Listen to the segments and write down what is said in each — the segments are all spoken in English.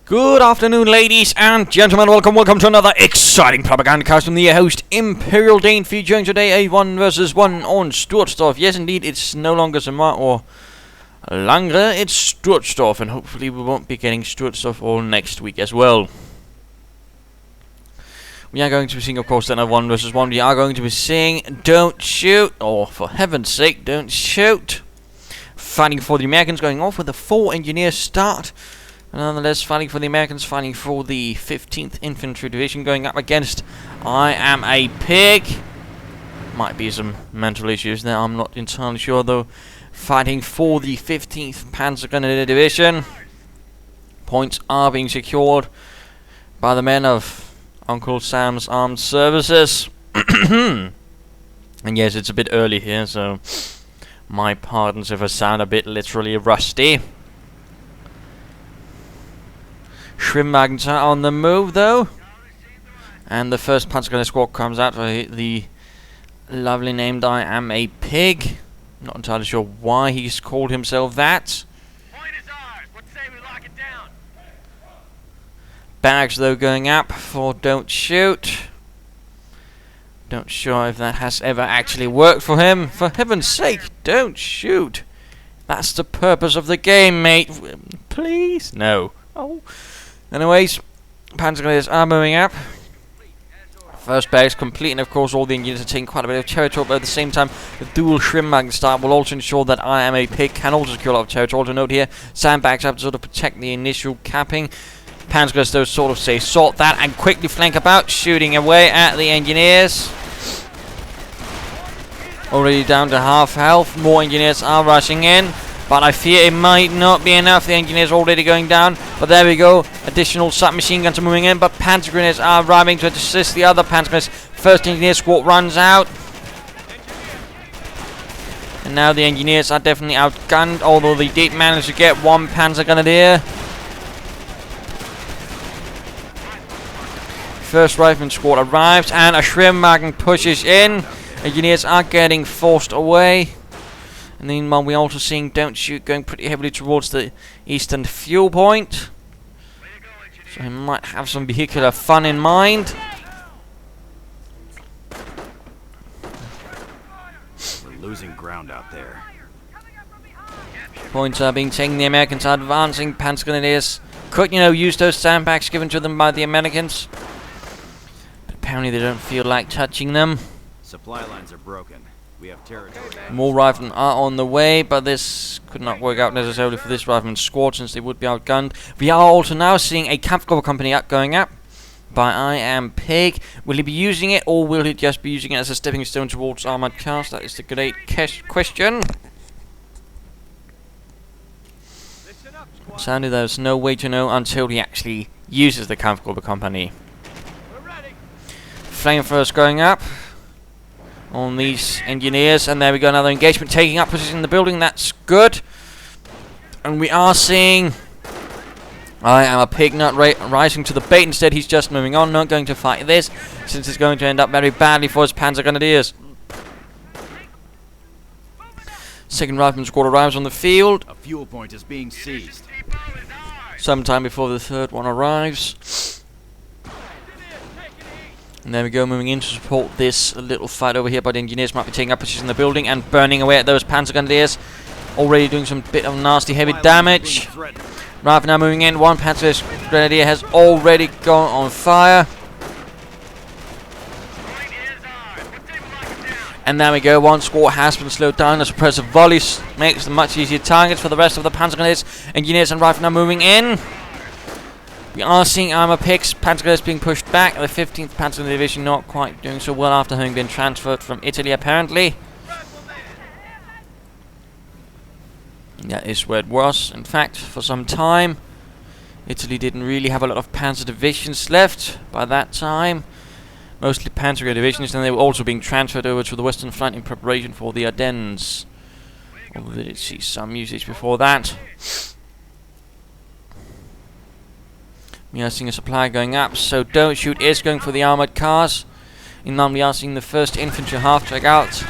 Good afternoon, ladies and gentlemen. Welcome to another exciting Propagandacast from the host, Imperial Dane, featuring today a 1 versus 1 on Sturzdorf. Yes, indeed, it's no longer Samar or Langre, it's Sturzdorf, and hopefully we won't be getting Sturzdorf all next week as well. We are going to be seeing, of course, then a 1 versus 1. We are going to be seeing Don't Shoot, or for heaven's sake, Don't Shoot. Fighting for the Americans, going off with a 4-engineer start. Nonetheless, fighting for the Americans, fighting for the 15th Infantry Division, going up against Iamapig. Might be some mental issues there, I'm not entirely sure though. Fighting for the 15th Panzergrenadier Division. Points are being secured by the men of Uncle Sam's Armed Services. And yes, it's a bit early here, so my pardons if I sound a bit literally rusty. Schwimmwagons are on the move though, and the first Panzergrenadier squad comes out for the lovely named Iamapig. Not entirely sure why he's called himself that. Point is ours. What say we lock it down? Bags though going up for Don't Shoot. Not sure if that has ever actually worked for him. For heaven's sake, don't shoot. That's the purpose of the game, mate. Please? No. Oh. Anyways, Panzergrenadiers are moving up. First base complete, and of course all the engineers are taking quite a bit of territory, but at the same time the dual Schwimmwagen start will also ensure that Iamapig can also secure a lot of territory. To note here, sandbags up to sort of protect the initial capping. Panzergrenadiers though sort of say sort that and quickly flank about, shooting away at the engineers. Already down to half health, more engineers are rushing in. But I fear it might not be enough. The engineers are already going down. But there we go. Additional submachine guns are moving in. But Panzergrenadiers are arriving to assist the other Panzergrenadiers. First engineer squad runs out. And now the engineers are definitely outgunned. Although they did manage to get one Panzergrenadier. First rifleman squad arrives. And a Schwimmwagen pushes in. Engineers are getting forced away. And meanwhile, we're also seeing Don't Shoot going pretty heavily towards the eastern fuel point. So he might have some vehicular fun in mind. We're losing ground out there. Points are being taken. The Americans are advancing. Panzergrenadiers could, use those sandbags given to them by the Americans. But apparently they don't feel like touching them. Supply lines are broken. We have territory. More riflemen are on the way, but this could not work out necessarily for this rifleman squad since they would be outgunned. We are also now seeing a Kampfgruppe company going up by Iamapig. Will he be using it, or will he just be using it as a stepping stone towards armored cars? That is the great question. Sadly, there's no way to know until he actually uses the Kampfgruppe company. Flamethrowers going up on these engineers, and there we go, another engagement taking up position in the building. That's good. And we are seeing Iamapig not rising to the bait. Instead he's just moving on, not going to fight this, since it's going to end up very badly for his Panzergrenadiers. Second rifleman squad arrives on the field. A fuel point is being seized. Sometime before the third one arrives. And there we go, moving in to support this little fight over here, but engineers might be taking up position in the building and burning away at those Panzergrenadiers. Already doing some bit of nasty heavy damage. Rifle now moving in, one Panzergrenadier has already gone on fire. And there we go, one squad has been slowed down. A suppressive volleys makes them much easier targets for the rest of the Panzergrenadiers. Engineers and rifle now moving in. We are seeing Iamapig's Panzergrenadiers being pushed back. The 15th Panzergrenadier Division not quite doing so well after having been transferred from Italy, apparently. That is where it was. In fact, for some time, Italy didn't really have a lot of Panzer divisions left by that time. Mostly Panzergrenadier divisions, and they were also being transferred over to the Western Front in preparation for the Ardennes. Although they did see some usage before that. We are seeing a supply going up, so Don't Shoot is going for the armoured cars. In none, we are seeing the 1st Infantry half-track out.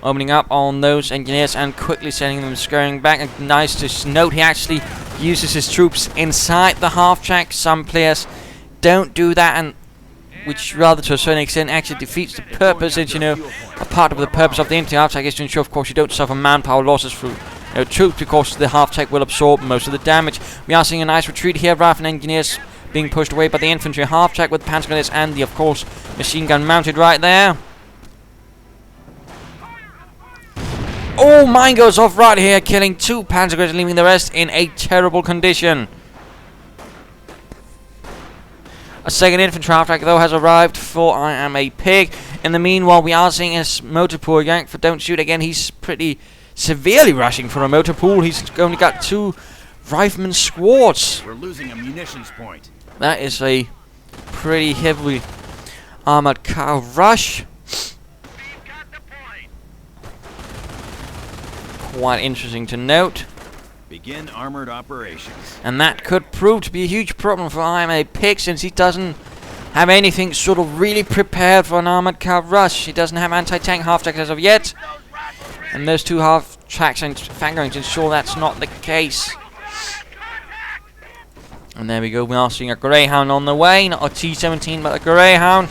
opening up on those engineers and quickly sending them scurrying back. And nice to note, he actually uses his troops inside the half-track. Some players don't do that, and which rather to a certain extent actually defeats the purpose. And you know, a part of the purpose of the empty half-track is to ensure, of course, you don't suffer manpower losses through troops, because the half-track will absorb most of the damage. We are seeing a nice retreat here. Rifle engineers being pushed away by the infantry half-track with Panzergrenadiers and the, of course, machine gun mounted right there. Oh, mine goes off right here, killing 2 Panzergrenadiers, leaving the rest in a terrible condition. A second infantry half-track, though, has arrived for Iamapig. In the meanwhile, we are seeing a motor pool yank for Don't Shoot. Again, he's pretty severely rushing for a motor pool. He's only got 2 rifleman squads. We're losing a munitions point. That is a pretty heavily armored car rush. Quite interesting to note. Begin armored operations. And that could prove to be a huge problem for Iamapig, since he doesn't have anything sort of really prepared for an armored car rush. He doesn't have anti-tank half-tracks as of yet. And those 2 half-tracks are going to ensure that's not the case. And there we go, we are seeing a Greyhound on the way. Not a T-17, but a Greyhound.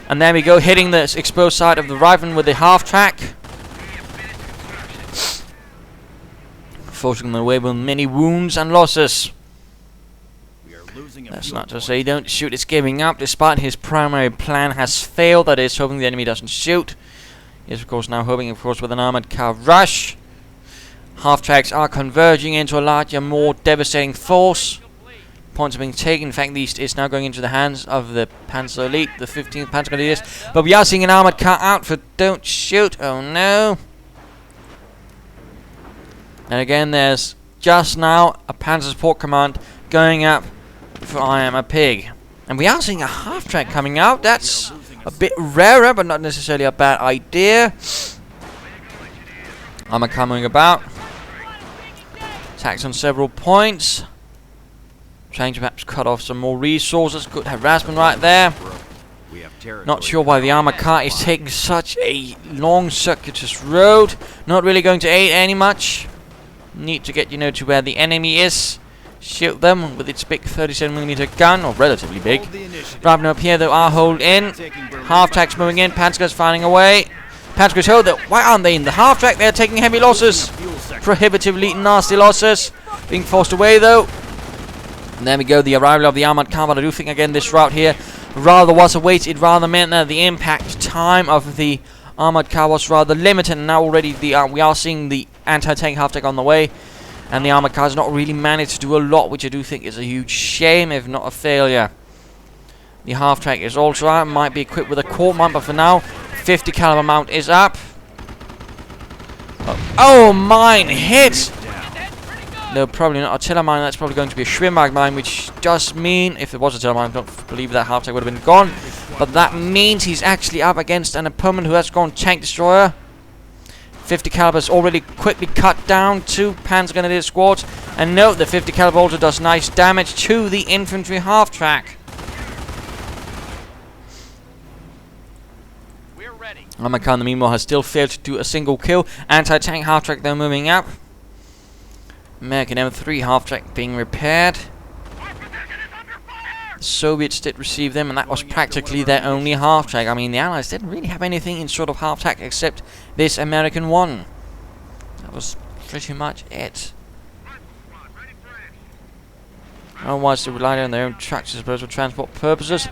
And there we go, hitting the exposed side of the rifleman with the half-track. Forcing them away with many wounds and losses. That's not to say Don't Shoot is giving up, despite his primary plan has failed. That is, hoping the enemy doesn't shoot. He is, of course, now hoping, of course, with an armored car rush. Half-tracks are converging into a larger, more devastating force. Points are being taken. In fact, the East is now going into the hands of the Panzer Elite, the 15th Panzergrenadiers. But we are seeing an armored car out for Don't Shoot. Oh no. And again, there's just now a Panzer Support Command going up for Iamapig. And we are seeing a half-track coming out. That's a bit rarer, but not necessarily a bad idea. Armor coming about. Attacks on several points. Trying to perhaps cut off some more resources. Good harassment right there. Not sure why the armor car is taking such a long circuitous road. Not really going to aid any much. Need to get, you know, to where the enemy is. Shoot them with its big 37mm gun, or relatively big. Driving up here, though, are holed in. Half-tracks moving in. Panzergrenadiers finding away. Panzergrenadiers hold that. Why aren't they in the half-track? They're taking heavy losses. Prohibitively nasty losses. Being forced away, though. And there we go, the arrival of the armored car. But I do think, again, this route here rather was awaited. Rather meant that the impact time of the armored car was rather limited. And now already we are seeing the anti-tank half-track on the way. And the armored car has not really managed to do a lot, which I do think is a huge shame, if not a failure. The half-track is also out. Might be equipped with a core mount, but for now, 50 caliber mount is up. Oh, mine hit! No, probably not artillery mine. That's probably going to be a Schwimmag mine, which does mean, if it was a artillery mine, I don't believe that half-track would have been gone. But that means he's actually up against an opponent who has gone tank destroyer. 50 calibers already quickly cut down 2 Panzergrenadier squads. And note, the 50 caliber also does nice damage to the infantry half-track. We're ready. Armor car, in the meanwhile, has still failed to do a single kill. Anti-tank half-track, they're moving up. American M3 half-track being repaired. The Soviets did receive them, and that was practically their only half-track. I mean, the Allies didn't really have anything in sort of half-track except this American one. That was pretty much it. Otherwise, they relied on their own trucks, I suppose, for transport purposes.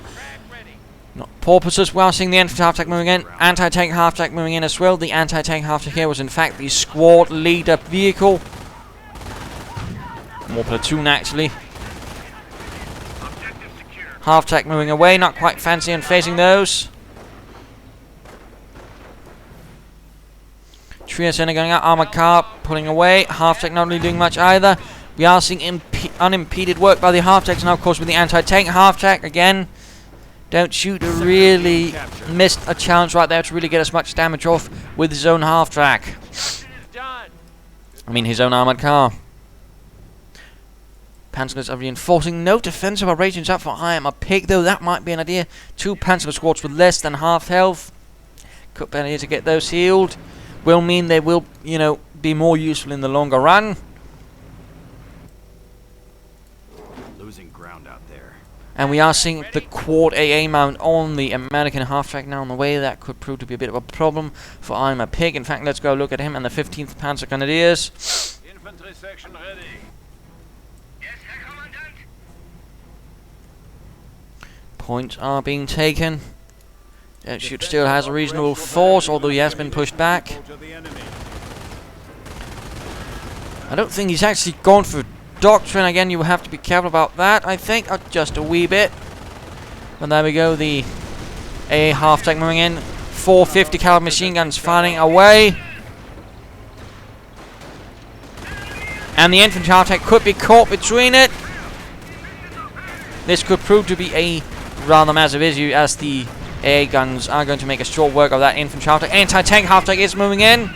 Not purposes. We are seeing the infantry half-track moving in. Anti-tank half-track moving in as well. The anti-tank half-track here was, in fact, the squad leader vehicle. More platoon, actually. Half-track moving away, not quite fancy and facing those. Trio center going out, armored car pulling away. Half-track not really doing much either. We are seeing unimpeded work by the half-tracks now, of course, with the anti-tank half-track again. Don't Shoot really missed a chance right there to really get as much damage off with his own half-track. I mean, his own armored car. Panzergrenadiers are reinforcing. No defensive operations up for Iamapig, though that might be an idea. 2 Panzer squads with less than half health. Could be an idea to get those healed. Will mean they will, you know, be more useful in the longer run. losing ground out there. And we are seeing the quad AA mount on the American half-track now on the way. That could prove to be a bit of a problem for Iamapig. In fact, let's go look at him and the 15th Panzergrenadiers. Infantry section ready. Yes, Herr Kommandant. Points are being taken. Don't Shoot still has a reasonable force, although he has been pushed back. I don't think he's actually gone for doctrine. Again, you have to be careful about that, I think. Just a wee bit. But there we go, the AA half-track moving in. 450 caliber machine guns firing away. And the infantry half-track could be caught between it. This could prove to be a rather massive issue, as the AA guns are going to make a short work of that infantry half-track. Anti-tank half-track is moving in.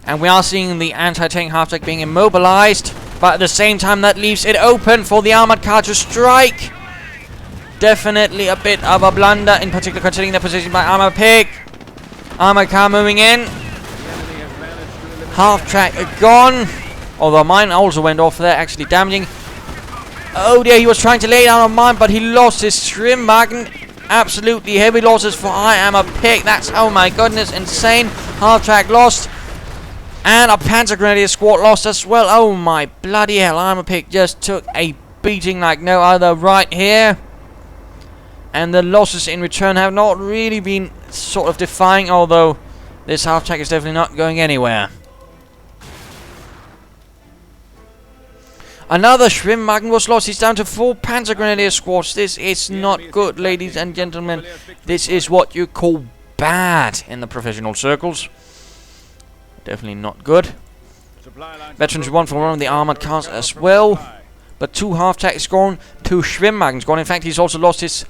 And we are seeing the anti-tank half-track being immobilized. But at the same time, that leaves it open for the armored car to strike. Definitely a bit of a blunder, in particular considering the position by Iamapig. Armored car moving in. Half-track gone. Although mine also went off there, actually damaging. Oh dear, he was trying to lay down a mine, but he lost his Schwimmwagen. Absolutely heavy losses for Iamapig. That's, oh my goodness, insane. Half-track lost. And a Panzergrenadier squad lost as well. Oh my bloody hell. Iamapig just took a beating like no other right here. And the losses in return have not really been sort of defying, although this half-track is definitely not going anywhere. Another Schwimmwagen was lost. He's down to 4 Panzergrenadier squads. This is not good, ladies and gentlemen. This is what you call bad in the professional circles. Definitely not good. Veterans 1 for one of the armored cars as well. But 2 half-tracks gone, 2 Schwimmwagens gone. In fact, he's also lost his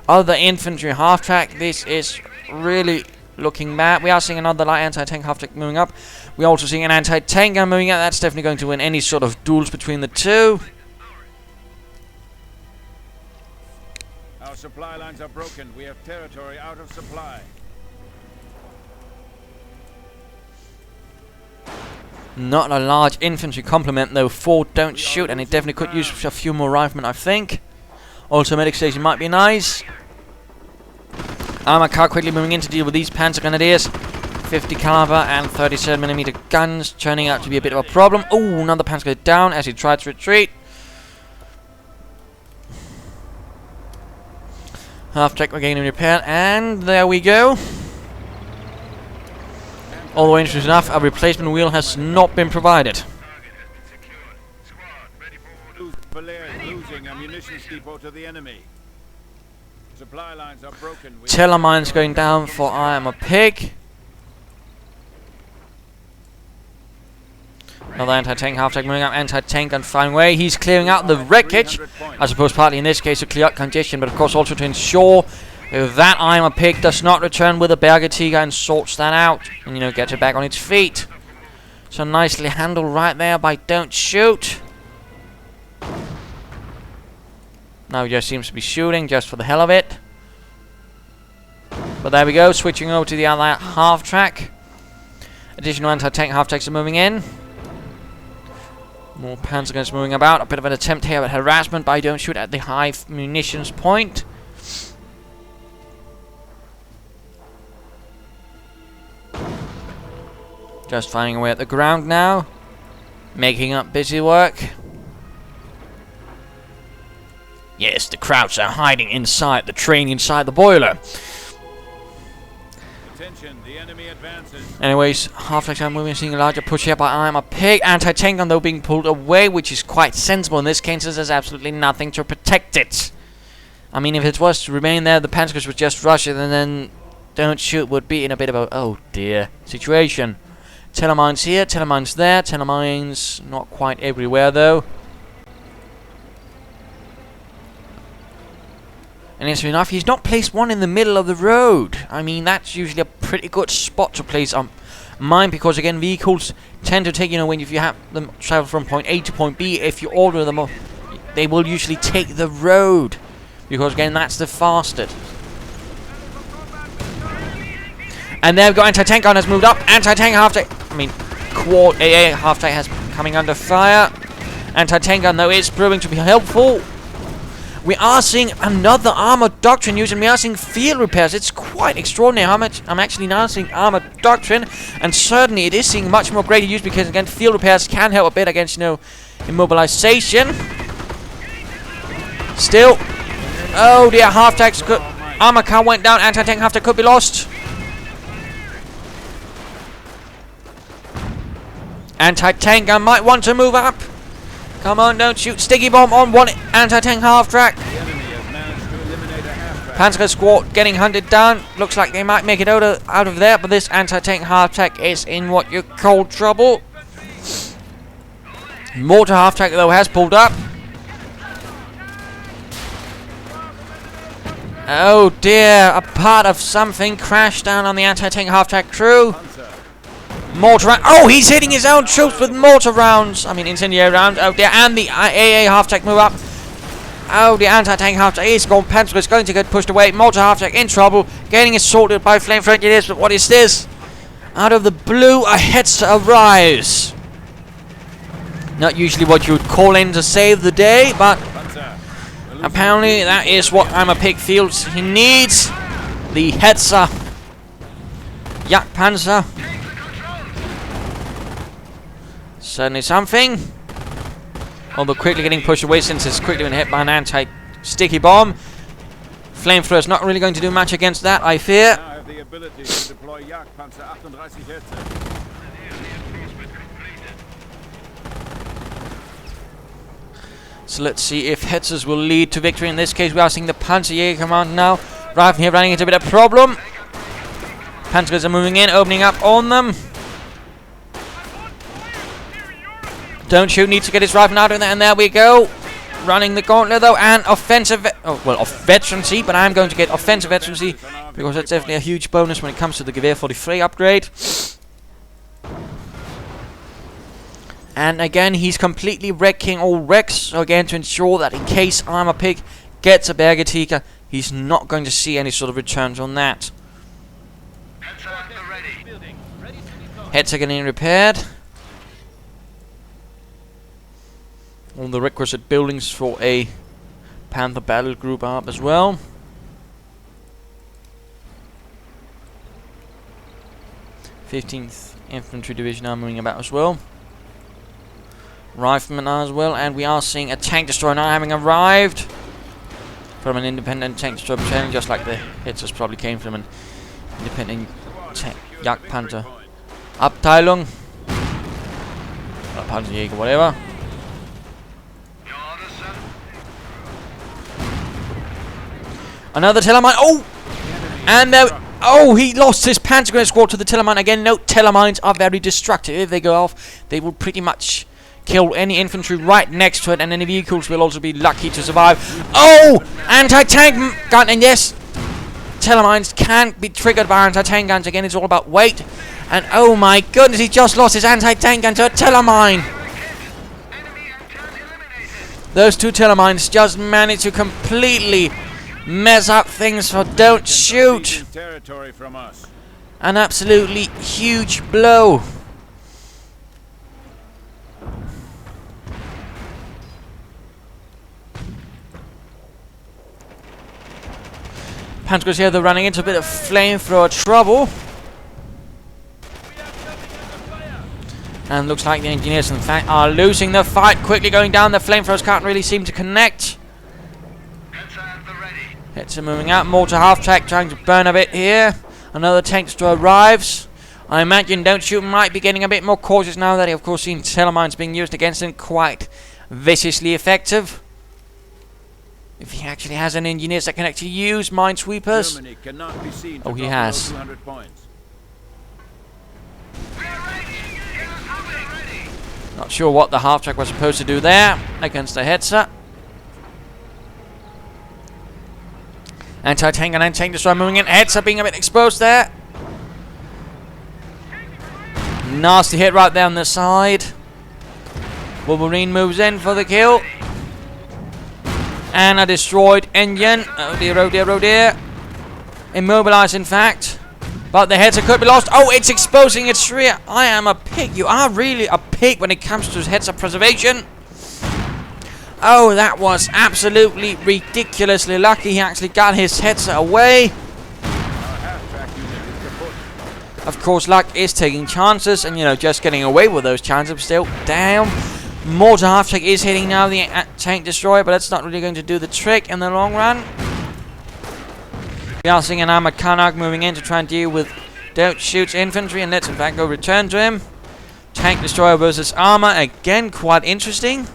other infantry half-track. This is really looking bad. We are seeing another light anti-tank half-track moving up. We're also seeing an anti-tank gun moving up. That's definitely going to win any sort of duels between the two. Our supply lines are broken. We have territory out of supply. Not a large infantry complement though for Don't Shoot, and it definitely could use a few more riflemen, I think. Also, medic station might be nice. Armor car quickly moving in to deal with these Panzergrenadiers. 50 caliber and 37mm guns, turning out to be a bit of a problem. Oh, another Panzer goes down as he tried to retreat. Half-track regaining repair, and there we go. Although, interesting enough, a replacement wheel has not been provided. Losing ammunition depot to the enemy. Supply lines are broken. Telemines going down for Iamapig. Another anti-tank half-track moving up, anti-tank gun firing away. He's clearing out the wreckage. I suppose partly in this case to clear out congestion, but of course also to ensure that Iamapig does not return with a Berger Tiger and sorts that out. And, you know, gets it back on its feet. So nicely handled right there by Don't Shoot. Now he just seems to be shooting just for the hell of it. But there we go, switching over to the other half-track. Additional anti-tank half-tracks are moving in. More Panzerguns moving about. A bit of an attempt here at harassment by Don't Shoot at the high munitions point. Just firing away at the ground now. Making up busy work. Yes, the Krauts are hiding inside the train, inside the boiler. Attention, the enemy advances. Anyways, half-tracks are moving, seeing a larger push here by Iamapig. Anti-tank gun though being pulled away, which is quite sensible in this case, as there's absolutely nothing to protect it. I mean, if it was to remain there, the Panzers would just rush it, and then Don't Shoot would be in a bit of a, oh dear, situation. Telemines here, telemines there, telemines not quite everywhere though. And interesting enough, he's not placed one in the middle of the road. I mean, that's usually a pretty good spot to place a mine, because again, vehicles tend to take, you know, when if you have them travel from point A to point B, if you order them up, they will usually take the road, because again, that's the fastest. And there we go, anti-tank gun has moved up, anti-tank half-track, I mean, quad AA half-track has coming under fire. Anti-tank gun, though, is proving to be helpful. We are seeing another armored doctrine used, and we are seeing field repairs. It's quite extraordinary how much I'm actually now seeing armored doctrine, and certainly it is seeing much more greater use because, again, field repairs can help a bit against, you know, immobilization. Still, oh dear, half-tanks could, armor car went down, anti-tank half-tank could be lost. Anti-tank gun might want to move up. Come on, don't shoot. Sticky bomb on one anti-tank half-track. Panzer squad getting hunted down. Looks like they might make it out of there, but this anti-tank half-track is in what you call trouble. Mortar half-track, though, has pulled up. Oh dear, a part of something crashed down on the anti-tank half-track crew. Mortar round. Oh, he's hitting his own troops with mortar rounds. I mean, incendiary rounds. Oh dear, and the AA half-track move up. Oh, the anti-tank half-track is gone. Panzer is going to get pushed away. Mortar half-track in trouble. Getting assaulted by flamethrower engineers. But what is this? Out of the blue, a Hetzer arrives. Not usually what you would call in to save the day, but apparently that is what Iamapig feels he needs. The Hetzer. Panzer. Certainly something. Although quickly getting pushed away since it's quickly been hit by an anti-sticky bomb. Flamethrower is not really going to do much against that, I fear. Now have the ability to deploy Jagdpanzer 38 Hetzer. So let's see if Hetzers will lead to victory. In this case, we are seeing the Panzerjäger command now. Right here running into a bit of problem. Panzers are moving in, opening up on them. Don't shoot, needs to get his rifle out of there, and there we go. Running the gauntlet though, and offensive, veterancy, but I'm going to get offensive veterancy because that's definitely a huge bonus when it comes to the Gewehr 43 upgrade. And again, he's completely wrecking all wrecks, so again, to ensure that in case Iamapig gets a Bergetiger, he's not going to see any sort of returns on that. Hetzer getting repaired. All the requisite buildings for a Panther battle group are up as well. th Infantry Division are moving about as well. Riflemen are as well, and we are seeing a tank destroyer now having arrived from an independent tank destroyer battalion, just like the Hitzers probably came from an independent Jagdpanzer Abteilung or Panzerjäger, whatever. Another Tellermine. Oh! And there... Oh, he lost his Panzergrenadier squad to the Tellermine. Again, note, Tellermines are very destructive. If they go off, they will pretty much kill any infantry right next to it, and any vehicles will also be lucky to survive. Oh! Anti-tank gun. And yes, Tellermines can't be triggered by anti-tank guns. Again, it's all about weight. And oh my goodness, he just lost his anti-tank gun to a Tellermine. Those two Tellermines just managed to completely mess up things for Don't Shoot. An absolutely huge blow. Panzers here, they're running into a bit of flamethrower trouble. And looks like the engineers, in fact, are losing the fight. Quickly going down, the flamethrowers can't really seem to connect. Hetzer moving out, mortar half-track trying to burn a bit here. Another tank destroyer arrives. I imagine Don't Shoot might be getting a bit more cautious now that he, of course, seen Tellermines being used against him, quite viciously effective. If he actually has any engineers that can actually use minesweepers. Oh, he has. Not sure what the half-track was supposed to do there against the Hetzer. Anti-tank and anti-tank destroyer moving in. Hetzer being a bit exposed there. Nasty hit right there on the side. Wolverine moves in for the kill. And a destroyed engine. Oh dear, oh dear, oh dear. Immobilized, in fact. But the Hetzer could be lost. Oh, it's exposing its rear. I am a pig. You are really a pig when it comes to Hetzer preservation. Oh, that was absolutely ridiculously lucky. He actually got his Hetzer away. Of course, luck is taking chances, and you know, just getting away with those chances. Still, damn. Mortar half-track is hitting now the tank destroyer, but that's not really going to do the trick in the long run. We are seeing an armored Karnak moving in to try and deal with Don't Shoot's infantry, and let's in fact go return to him. Tank destroyer versus armor, again, quite interesting.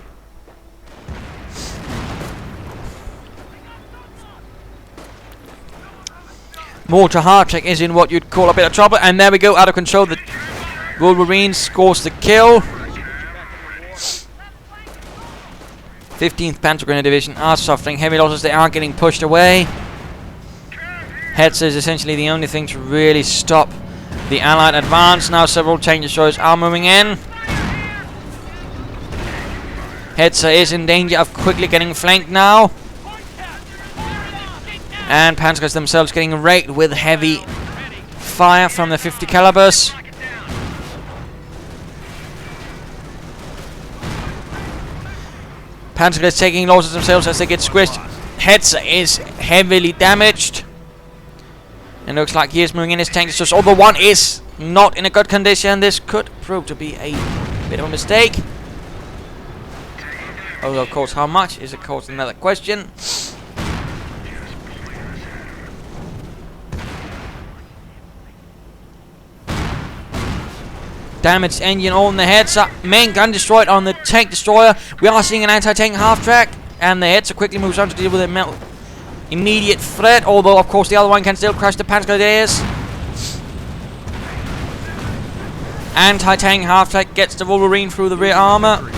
Mortar half-track is in what you'd call a bit of trouble, and there we go, out of control. The Wolverine scores the kill. 15th Panzergrenadier Division are suffering heavy losses. They are getting pushed away. Hetzer is essentially the only thing to really stop the Allied advance. Now several tank destroyers are moving in. Hetzer is in danger of quickly getting flanked now. And Panzers themselves getting raked with heavy fire from the 50 calibers. Panzers taking losses themselves as they get squished. Hetzer is heavily damaged. And looks like he is moving in his tank destroyers, although one is not in a good condition. This could prove to be a bit of a mistake. Although, of course, how much is, of course, another question. Damaged engine on the Hetzer. Main gun destroyed on the tank destroyer. We are seeing an anti-tank half-track, and the Hetzer quickly moves on to deal with a immediate threat, although of course the other one can still crush the Panzergrenadiers. Anti-tank half-track gets the Wolverine through the rear armor.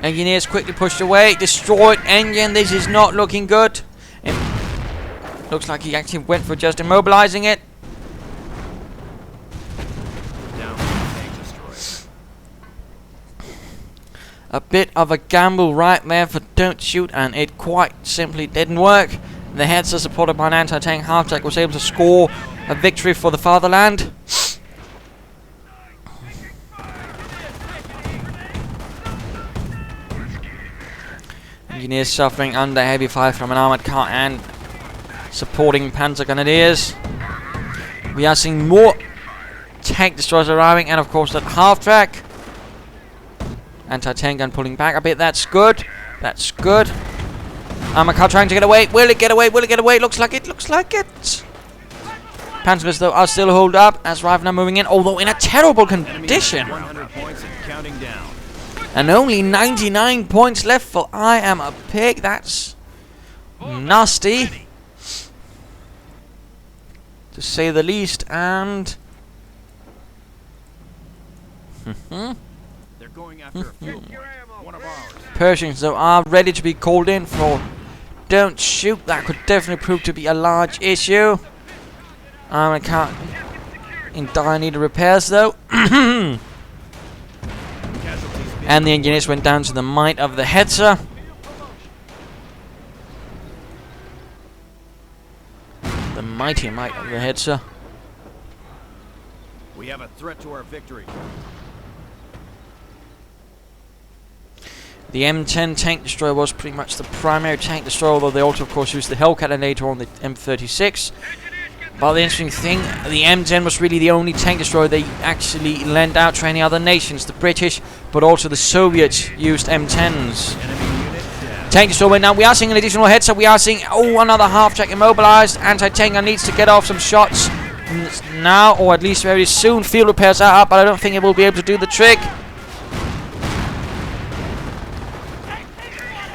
Engineers quickly pushed away. Destroyed engine. This is not looking good. It looks like he actually went for just immobilizing it. A bit of a gamble right there for Don't Shoot, and it quite simply didn't work. The Hetzer, supported by an anti-tank half-track, was able to score a victory for the fatherland. Engineers suffering under heavy fire from an armored car and supporting Panzergrenadiers. We are seeing more tank destroyers arriving, and of course that half-track. Anti-tank gun pulling back a bit. That's good. That's good. Armored car trying to get away. Will it get away? Will it get away? Looks like it. Looks like it. Panzers, though, are still holed up as Rivner moving in, although in a terrible condition. 100 points and counting down. And only 99 points left for Iamapig. That's nasty, to say the least. And They're going after one of ours. Pershings, though, are ready to be called in for Don't Shoot. That could definitely prove to be a large issue. I can't in dire need of repairs, though. And the engineers went down to the might of the Hetzer. The mighty might of the Hetzer. We have a threat to our victory. The M10 tank destroyer was pretty much the primary tank destroyer, although they also, of course, used the Hellcat later on the M36. But the interesting thing, the M10 was really the only tank destroyer they actually lent out to any other nations. The British, but also the Soviets used M10s. Tank destroyer went down. We are seeing an additional Hetzer. We are seeing, another half-track immobilized. Anti-tank gun needs to get off some shots now, or at least very soon. Field repairs are up, but I don't think it will be able to do the trick.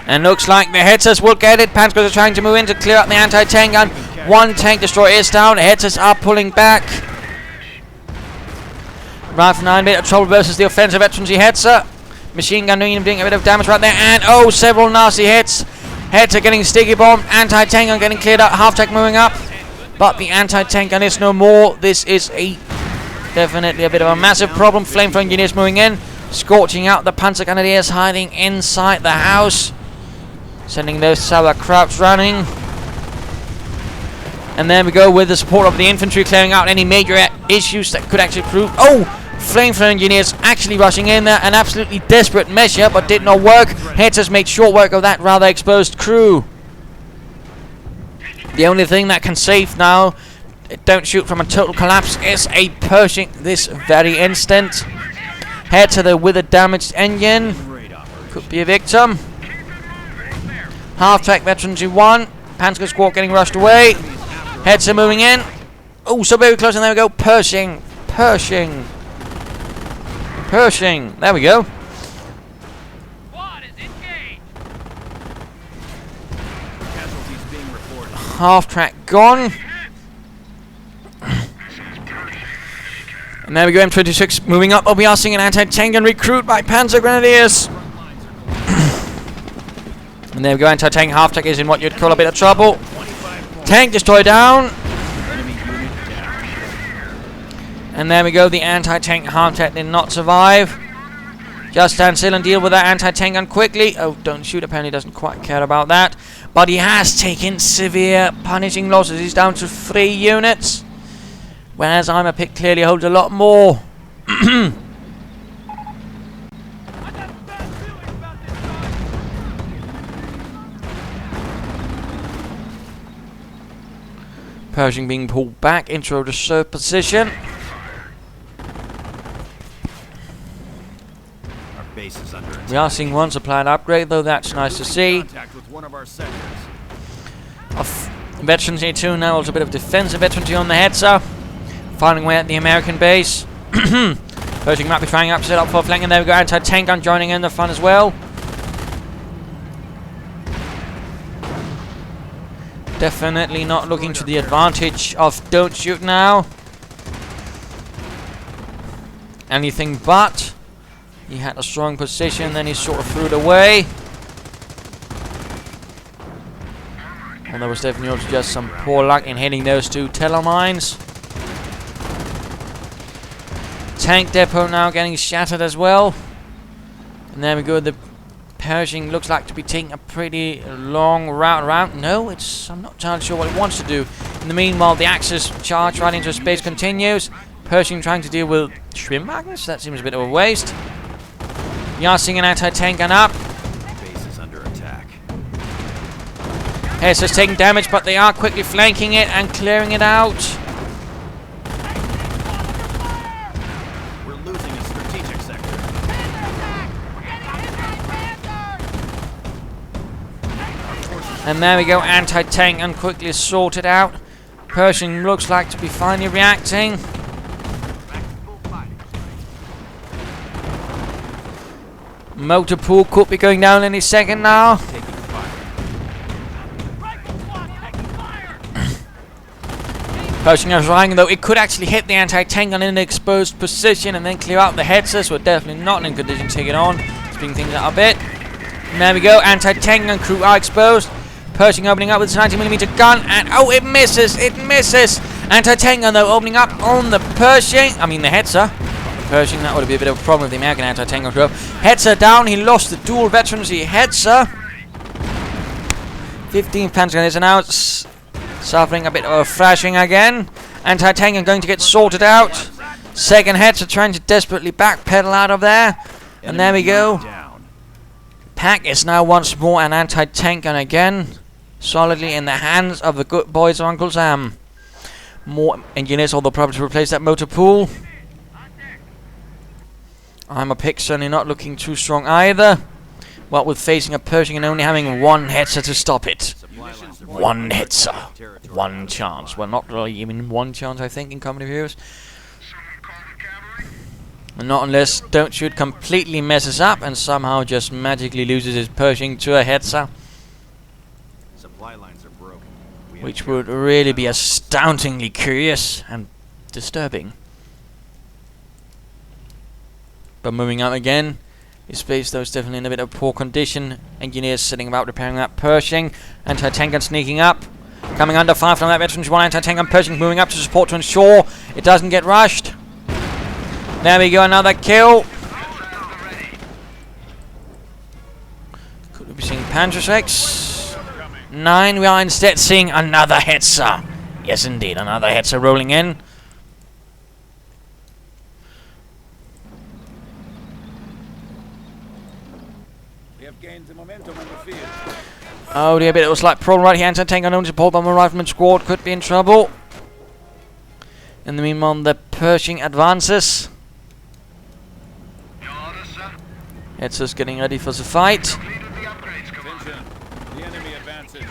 And looks like the Hetzers will get it. Panzers are trying to move in to clear up the anti-tank gun. One tank destroyer is down. Hetzers are pulling back. Rifle 9, bit of trouble versus the offensive infantry Hetzer. Machine gun doing a bit of damage right there. And several nasty hits. Hetzer getting sticky bomb. Anti-tank gun getting cleared up. Half-track moving up. But the anti-tank gun is no more. This is definitely a bit of a massive problem. Flamethrower engineers moving in. Scorching out the Panzergrenadiers hiding inside the house. Sending those sauerkrauts running. And there we go with the support of the infantry, clearing out any major issues that could actually prove... Flamethrower engineers actually rushing in there. An absolutely desperate measure, but did not work. Hetzers made short work of that rather exposed crew. The only thing that can save now, don't shoot from a total collapse, is a Pershing this very instant. Hetzer though with a damaged engine. Could be a victim. Half-track veterans in one. Panzer squad getting rushed away. Hetzer moving in. Oh, so very close, and there we go. Pershing. Pershing. Pershing. There we go. Half-track gone. And there we go, M26 moving up. Oh, we are seeing an anti-tank and recruit by Panzergrenadiers. And there we go, anti-tank half-track is in what you'd call a bit of trouble. Tank destroy down. And there we go, the anti-tank half-track did not survive. Just stand still and deal with that anti-tank gun quickly. Oh, don't shoot, apparently doesn't quite care about that. But he has taken severe punishing losses. He's down to 3 units. Whereas Iamapig clearly holds a lot more. Pershing being pulled back into a reserve position. We are seeing one supplied upgrade, though that's nice to see. Veterans here too now, also a bit of defensive veterancy on the Hetzer. Finding way at the American base. Pershing might be trying up, set up for flank, and there we go, anti-tank gun joining in the fun as well. Definitely not looking to the advantage of don't shoot now. Anything but. He had a strong position, then he sort of threw it away. And there was definitely also just some poor luck in hitting those 2 telemines. Tank depot now getting shattered as well. And there we go, the Pershing looks like to be taking a pretty long route around. No, I'm not entirely sure what it wants to do. In the meanwhile, the Axis charge right into space continues. Pershing trying to deal with shrimp magnets. That seems a bit of a waste. We are seeing an anti-tank gun up. Base is under attack. Hetzer's taking damage, but they are quickly flanking it and clearing it out. We're losing a strategic sector. And there we go, anti-tank gun quickly sorted out. Pershing looks like to be finally reacting. Motor pool could be going down any second now. Pershing is trying, though it could actually hit the anti-tank gun in an exposed position and then clear out the Hetzers. We're definitely not in condition to take it on. Speeding things out a bit. And there we go, anti-tank gun crew are exposed. Pershing opening up with his 90mm gun, and oh, it misses! It misses! Anti-tank gun though opening up on the Pershing. I mean the Hetzer. Pershing, that would be a bit of a problem with the American anti-tank gun crew. Hetzer down, he lost the dual veterancy. Hetzer. 15th Panzergrenadier now suffering a bit of a thrashing again. Anti-tank gun going to get sorted out. Second Hetzer trying to desperately backpedal out of there. And there we go. Pack is now once more an anti-tank gun again. Solidly in the hands of the good boys of Uncle Sam. More engineers, although probably to replace that motor pool. Iamapig certainly not looking too strong either. What with facing a Pershing and only having one Hetzer to stop it. One Hetzer. One chance. Well, not really even one chance, I think, in comedy viewers. And not unless Don't Shoot completely messes up and somehow just magically loses his Pershing to a Hetzer. Supply lines are broken. Which would really be astoundingly curious and disturbing. But moving out again, his space though is definitely in a bit of poor condition. Engineers sitting about repairing that Pershing. Anti-tank gun sneaking up. Coming under fire from that veteran's one anti-tank gun Pershing moving up to support to ensure it doesn't get rushed. There we go, another kill. Could we be seeing Panzergrenadier? 9, we are instead seeing another Hetzer. Yes indeed, another Hetzer rolling in. We have gained the momentum on the field. Oh dear, bit of a slight problem right here. Anti-tank unknown support by the rifleman squad could be in trouble. In the meanwhile, the Pershing advances. Your orders, sir. It's just getting ready for the fight. Completed the upgrades, Commander. Attention. The enemy advances.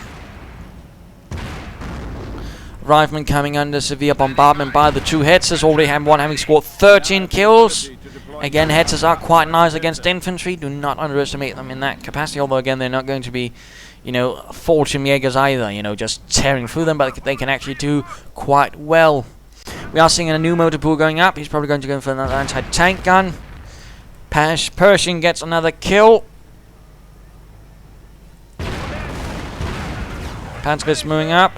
Rifleman coming under severe bombardment by the two Hetzers. Already have one having scored 13 kills. Again, Hetzers are quite nice against infantry. Do not underestimate them in that capacity. Although, again, they're not going to be, you know, Fallschirmjägers either. You know, just tearing through them. But they can actually do quite well. We are seeing a new motor pool going up. He's probably going to go for another anti-tank gun. Pershing gets another kill. Panzergrenadier moving up.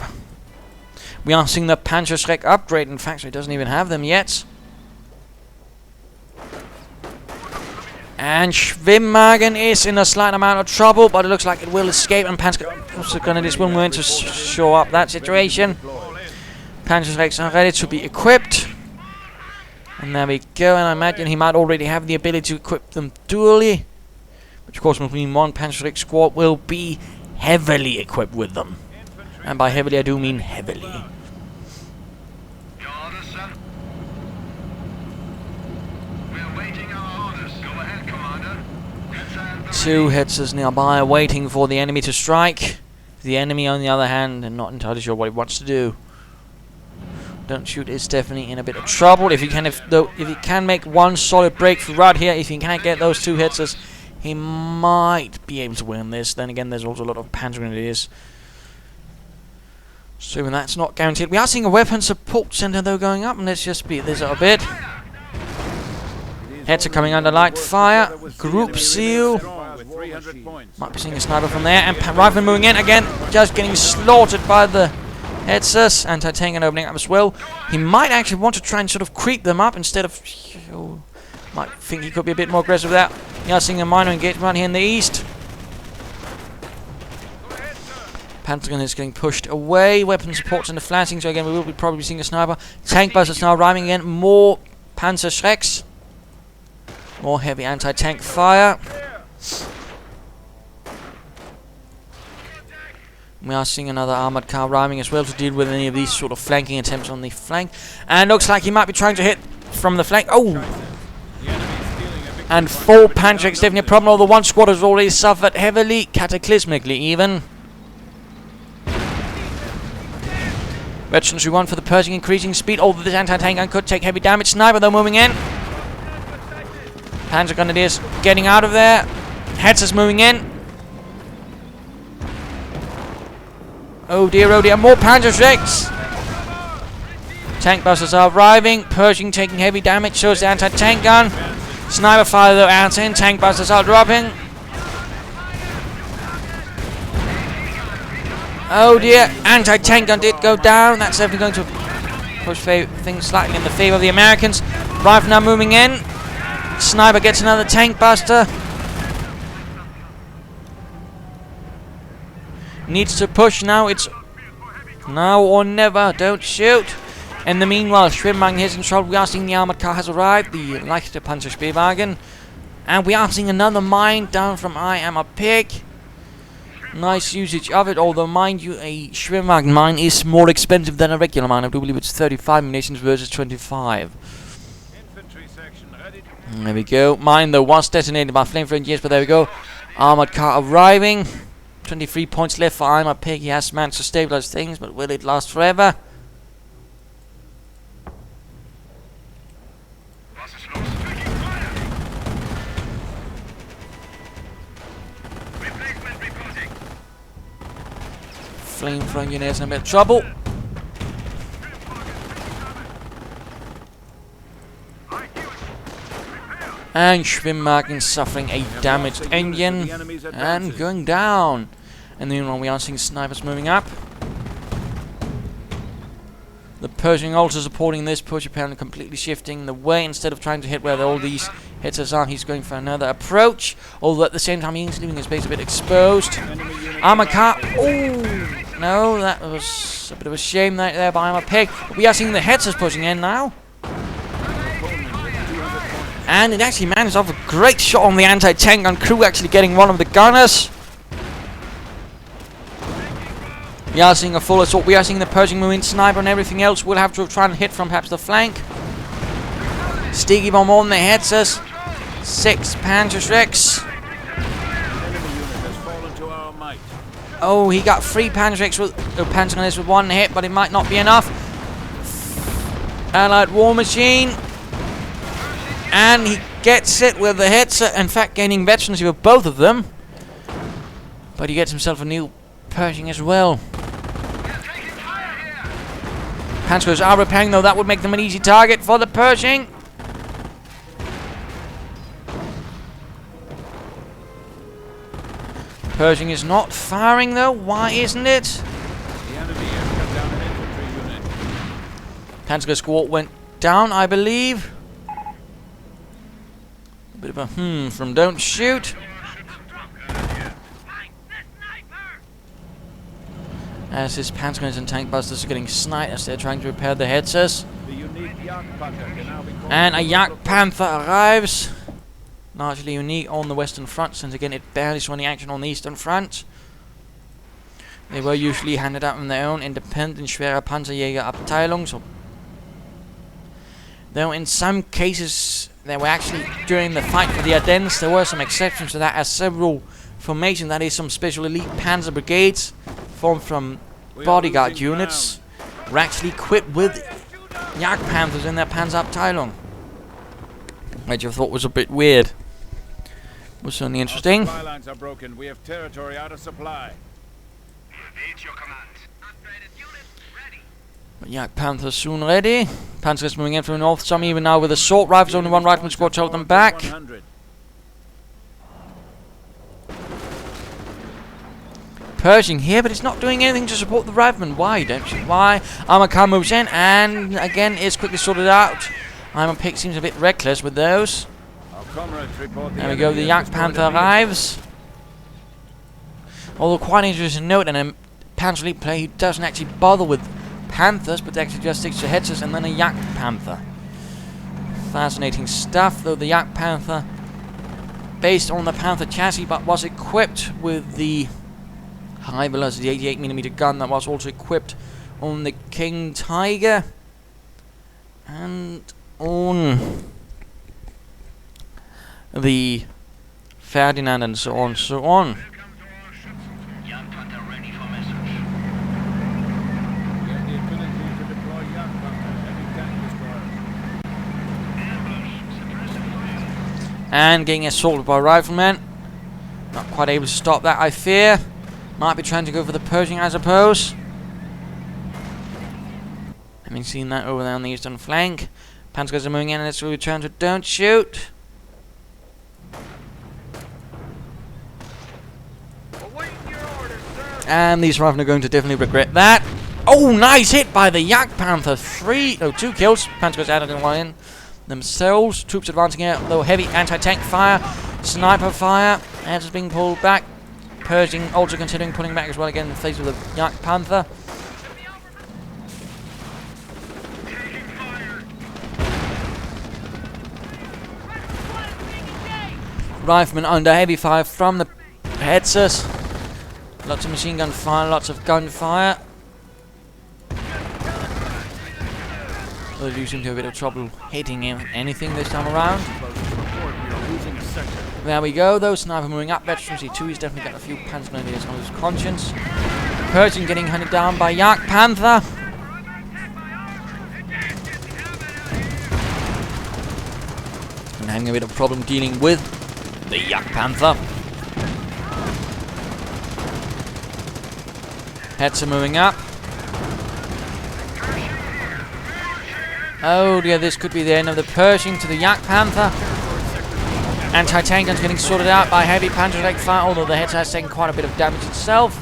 We are seeing the Panzerschreck upgrade. In fact, so he doesn't even have them yet. And Schwimmwagen is in a slight amount of trouble, but it looks like it will escape. And Panzergrenadiers will move in to show up that situation. Panzerschrecks are ready to be equipped. And there we go. And I imagine he might already have the ability to equip them dually. Which of course will mean one Panzerschreck squad will be heavily equipped with them. And by heavily I do mean heavily. Your orders, sir. We're waiting our orders. Go ahead, Commander. Two Hetzers nearby waiting for the enemy to strike. The enemy, on the other hand, and not entirely sure what he wants to do. Don't Shoot is definitely in a bit of trouble. If he can make one solid breakthrough right here, if he can't get those two Hetzers, he might be able to win this. Then again, there's also a lot of Panzergrenadiers. So even that's not guaranteed. We are seeing a weapon support center though going up, and let's just beat this up a bit. Hetzer coming under light fire. Group seal. Might be seeing a sniper from there, and rifleman moving in again, just getting slaughtered by the Hetzers. Anti-tank and opening up as well. He might actually want to try and sort of creep them up instead of. Might think he could be a bit more aggressive with that. We are seeing a minor engagement right here in the east. Panzergrenadier is getting pushed away. Weapon supports in the flanking, so again we will be probably seeing a sniper. Tank busters now arriving again. More Panzerschrecks. More heavy anti-tank fire. We are seeing another armored car arriving as well to deal with any of these sort of flanking attempts on the flank. And looks like he might be trying to hit from the flank. Oh! And 4 Panzerschrecks, definitely a problem. Although one squad has already suffered heavily, cataclysmically even. Veterans who run for the Pershing, increasing speed. Although this anti-tank gun could take heavy damage. Sniper though moving in. Panzergrenadiers getting out of there. Hetzers moving in. Oh dear, more Panzerschrecks. Tank busters are arriving. Pershing taking heavy damage. So is the anti-tank gun. Sniper fire though out in. Tank busters are dropping. Oh dear, anti-tank gun did go down. That's definitely going to push things slightly in the favor of the Americans. Rifle now moving in. Sniper gets another tank buster. Needs to push now. It's now or never. Don't shoot. In the meanwhile, Schwimmwagen is in trouble. We are seeing the armored car has arrived. The leichte Panzerspielwagen. And we are seeing another mine down from Iamapig. Nice usage of it, although mind you, a Schwimmwagen mine is more expensive than a regular mine. I do believe it's 35 munitions versus 25. There we go. Mine though was detonated by flamethrower engineers, but there we go. Armored car arriving. 23 points left for Iamapig. He has managed to stabilize things, but will it last forever? Flamethrower engineers in a bit of trouble. And Schwimmwagen suffering a damaged engine and going down. And then we are seeing snipers moving up. The Pershing also supporting this push, apparently completely shifting the way. Instead of trying to hit where all these hitters are, he's going for another approach. Although at the same time he's leaving his base a bit exposed. Armored car. Oh no, that was a bit of a shame right there by Iamapig. We are seeing the Hetzers pushing in now. And it actually managed off a great shot on the anti-tank gun crew, actually getting one of the gunners. We are seeing a full assault. We are seeing the Pershing Marine sniper and everything else. We'll have to try and hit from perhaps the flank. Sticky bomb on the headsers. 6 Panzergrenadiers. Enemy unit has fallen to our might. Oh, he got 3 Panzergrenadiers with 1 hit, but it might not be enough. Allied war machine. And he gets it with the hetzer. In fact, gaining veterancy with both of them. But he gets himself a new Pershing as well. Panzers are repairing, though. That would make them an easy target for the Pershing. Pershing is not firing, though. Why isn't it? The enemy has cut down an infantry unit. Panzer squad went down, I believe. A bit of a from don't shoot. As his Panzergrenadiers and tank busters are getting sniped as they're trying to repair the headsers. The unique Jagdpanther can now be called. And a Jagdpanther arrives. Largely unique on the western front, since again it barely saw any action on the eastern front. They were usually handed out on their own independent schwerer Panzerjägerabteilung. So though in some cases they were actually during the fight for the Ardennes, there were some exceptions to that, as several formations, that is some special elite panzer brigades formed from bodyguard units, were actually equipped with Jagdpanthers in their Panzerabteilung, which I thought was a bit weird. Was certainly interesting. Supply lines are broken. We have territory out of supply. Repeat your command. Upgraded unit ready. But Jagdpanthers soon ready. Panzers moving in from the north, some even now with assault rifles, only 1 rifleman squad to hold them back. 100. Pershing here, but it's not doing anything to support the riflemen. Why, don't you? Why? Iamapig moves in and again is quickly sorted out. Iamapig seems a bit reckless with those. Our comrades report the There we go, the enemy has destroyed Jagdpanther a vehicle. arrives. Although quite interesting to note, and a Panzer Elite player who doesn't actually bother with Panthers, but actually just sticks to headsers and then a Jagdpanther. Fascinating stuff, though the Jagdpanther, based on the Panther chassis, but was equipped with the high velocity 88mm gun that was also equipped on the King Tiger and on the Ferdinand and so on, so on. Jagdpanther ready for message. We have the ability to deploy Jagdpanther heavy tank destroyers. And getting assaulted by riflemen. Not quite able to stop that, I fear. Might be trying to go for the Pershing, I suppose. Having seen that over there on the eastern flank. Panzers are moving in and let's return to don't shoot. Awaiting your orders, sir. And these riflemen are going to definitely regret that. Oh, nice hit by the Jagdpanther. 2 kills. Panzers added in 1 in themselves. Troops advancing out, though heavy anti-tank fire, sniper fire. And it's being pulled back. Pershing also considering pulling back as well again in the face of the Jagdpanther. Riflemen under heavy fire from the headsers. Lots of machine gun fire, lots of gunfire. They do seem to have a bit of trouble hitting anything this time around. Report we are losing a sector. There we go, though. Sniper moving up. Veteran C2, he's definitely got a few Panzergrenadiers on his conscience. Pershing getting hunted down by Jagdpanther. And having a bit of problem dealing with the Jagdpanther. Heads are moving up. Oh dear, this could be the end of the Pershing to the Jagdpanther. Anti-tank guns getting sorted out by heavy Panzergrenadier fire, although the headset has taken quite a bit of damage itself.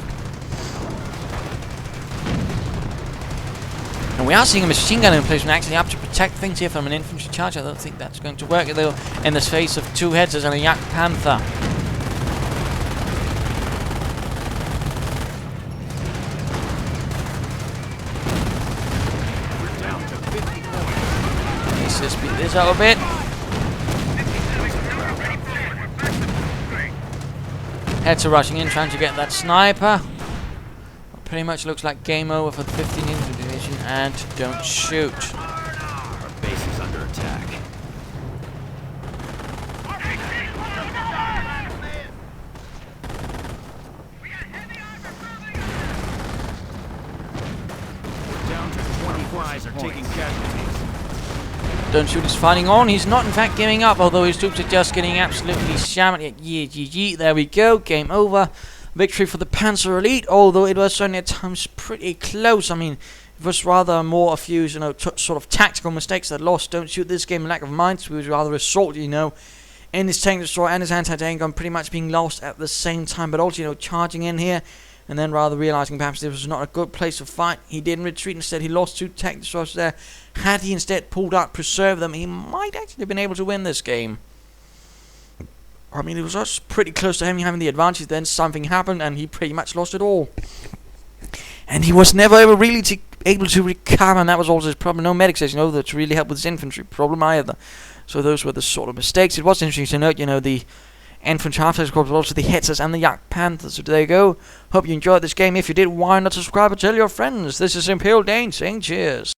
And we are seeing a machine gun emplacement actually up to protect things here from an infantry charge. I don't think that's going to work, though, in the face of 2 headsers and a Jagdpanther. We're down to 50 points. Let's just speed this up a bit. Heads are rushing in, trying to get that sniper. Pretty much looks like game over for the 15th Infantry Division, and don't shoot. Our base is under attack. We're down to 20 flies are taking casualties. Don't shoot is fighting on. He's not in fact giving up, although his troops are just getting absolutely shammered. Yeah, GG. There we go. Game over. Victory for the Panzer Elite, although it was certainly at times pretty close. I mean, it was rather more a few, you know, sort of tactical mistakes that lost. Don't shoot this game, lack of minds. We was rather assault, you know, in his tank destroyer and his anti-tank gun pretty much being lost at the same time. But also, you know, charging in here and then rather realizing perhaps this was not a good place to fight. He didn't retreat. Instead, he lost 2 tank destroyers there. Had he instead pulled out, preserved them, he might actually have been able to win this game. I mean, it was just pretty close to him having the advantage. Then something happened, and he pretty much lost it all. And he was never ever really able to recover, and that was also his problem. No medic station over to really help with his infantry problem either. So those were the sort of mistakes. It was interesting to note, you know, the infantry half-tank corps, but also the Hetzers and the German Panzers. So there you go. Hope you enjoyed this game. If you did, why not subscribe and tell your friends? This is Imperial Dane saying cheers.